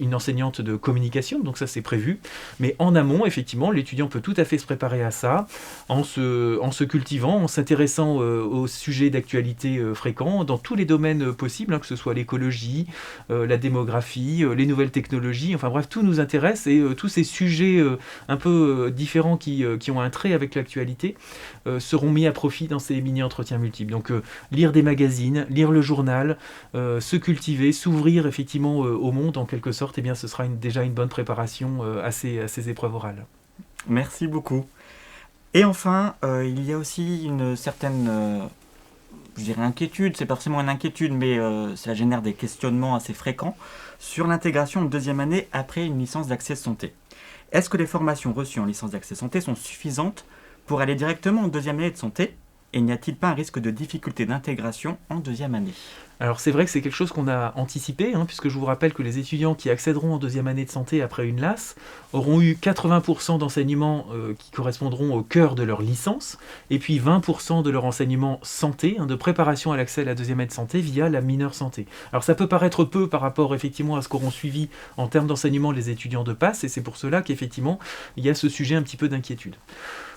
une enseignante de communication, donc ça c'est prévu. Mais en amont, effectivement, l'étudiant peut tout à fait se préparer à ça en se cultivant, en s'intéressant aux sujets d'actualité fréquents dans tous les domaines possibles, que ce soit l'écologie, la démographie, les nouvelles technologies, enfin bref, tout nous intéresse et tous ces sujets un peu différents qui ont un trait avec l'actualité seront mis à profit dans ces mini-entretiens multiples. Donc lire des magazines, lire le journal, se cultiver, s'ouvrir effectivement au monde en quelque sorte, eh bien ce sera déjà une bonne préparation à ces épreuves orales. Merci beaucoup. Et enfin, il y a aussi une certaine, je dirais inquiétude, c'est pas forcément une inquiétude, mais ça génère des questionnements assez fréquents sur l'intégration en deuxième année après une licence d'accès santé. Est-ce que les formations reçues en licence d'accès santé sont suffisantes pour aller directement en deuxième année de santé? Et n'y a-t-il pas un risque de difficulté d'intégration en deuxième année? Alors c'est vrai que c'est quelque chose qu'on a anticipé, puisque je vous rappelle que les étudiants qui accéderont en deuxième année de santé après une LAS auront eu 80% d'enseignements qui correspondront au cœur de leur licence, et puis 20% de leur enseignement santé, de préparation à l'accès à la deuxième année de santé via la mineure santé. Alors ça peut paraître peu par rapport effectivement à ce qu'auront suivi en termes d'enseignement les étudiants de PASS, et c'est pour cela qu'effectivement il y a ce sujet un petit peu d'inquiétude.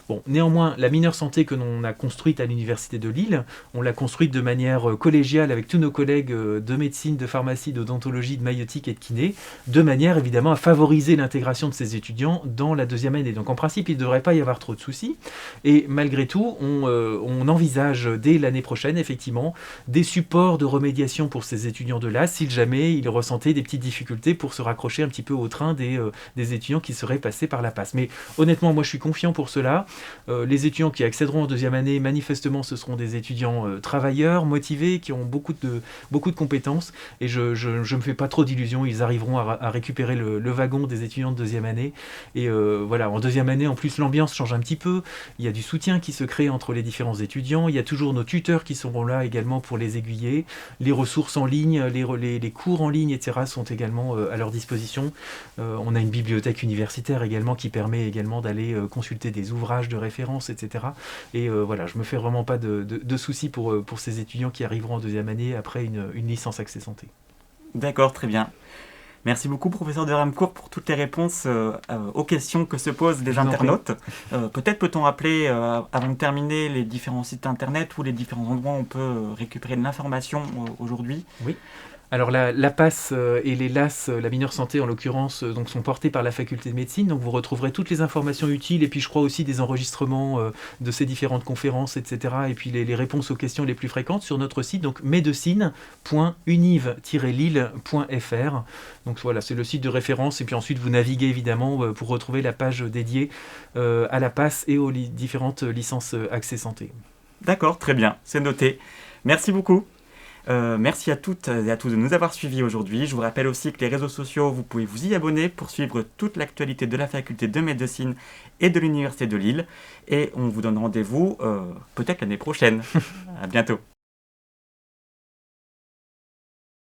Bon, néanmoins, la mineure santé que l'on a construite à l'Université de Lille, on l'a construite de manière collégiale avec tous nos collègues de médecine, de pharmacie, d'odontologie, de maïeutique et de kiné, de manière évidemment à favoriser l'intégration de ces étudiants dans la deuxième année. Donc en principe, il ne devrait pas y avoir trop de soucis. Et malgré tout, on envisage dès l'année prochaine, effectivement, des supports de remédiation pour ces étudiants de là, si jamais ils ressentaient des petites difficultés pour se raccrocher un petit peu au train des étudiants qui seraient passés par la PASS. Mais honnêtement, moi je suis confiant pour cela. Les étudiants qui accéderont en deuxième année, manifestement, ce seront des étudiants travailleurs, motivés, qui ont beaucoup de compétences. Et je me fais pas trop d'illusions, ils arriveront à récupérer le wagon des étudiants de deuxième année. Et voilà, en deuxième année, en plus, l'ambiance change un petit peu. Il y a du soutien qui se crée entre les différents étudiants. Il y a toujours nos tuteurs qui seront là également pour les aiguiller. Les ressources en ligne, les cours en ligne, etc. sont également à leur disposition. On a une bibliothèque universitaire également qui permet également d'aller consulter des ouvrages de référence, etc. Et voilà, je me fais vraiment pas de soucis pour ces étudiants qui arriveront en deuxième année après une licence accès santé. D'accord, très bien. Merci beaucoup, professeur de Ramcourt, pour toutes les réponses aux questions que se posent les internautes. Peut-être peut-on rappeler, avant de terminer, les différents sites internet ou les différents endroits où on peut récupérer de l'information aujourd'hui? Oui. Alors la PASS et les LAS, la mineure santé en l'occurrence, donc sont portés par la faculté de médecine. Donc vous retrouverez toutes les informations utiles et puis je crois aussi des enregistrements de ces différentes conférences, etc. Et puis les réponses aux questions les plus fréquentes sur notre site, donc medecine.univ-lille.fr. Donc voilà, c'est le site de référence et puis ensuite vous naviguez évidemment pour retrouver la page dédiée à la PASS et aux différentes licences accès santé. D'accord, très bien, c'est noté. Merci beaucoup. Merci à toutes et à tous de nous avoir suivis aujourd'hui. Je vous rappelle aussi que les réseaux sociaux, vous pouvez vous y abonner pour suivre toute l'actualité de la faculté de médecine et de l'Université de Lille. Et on vous donne rendez-vous peut-être l'année prochaine. À bientôt.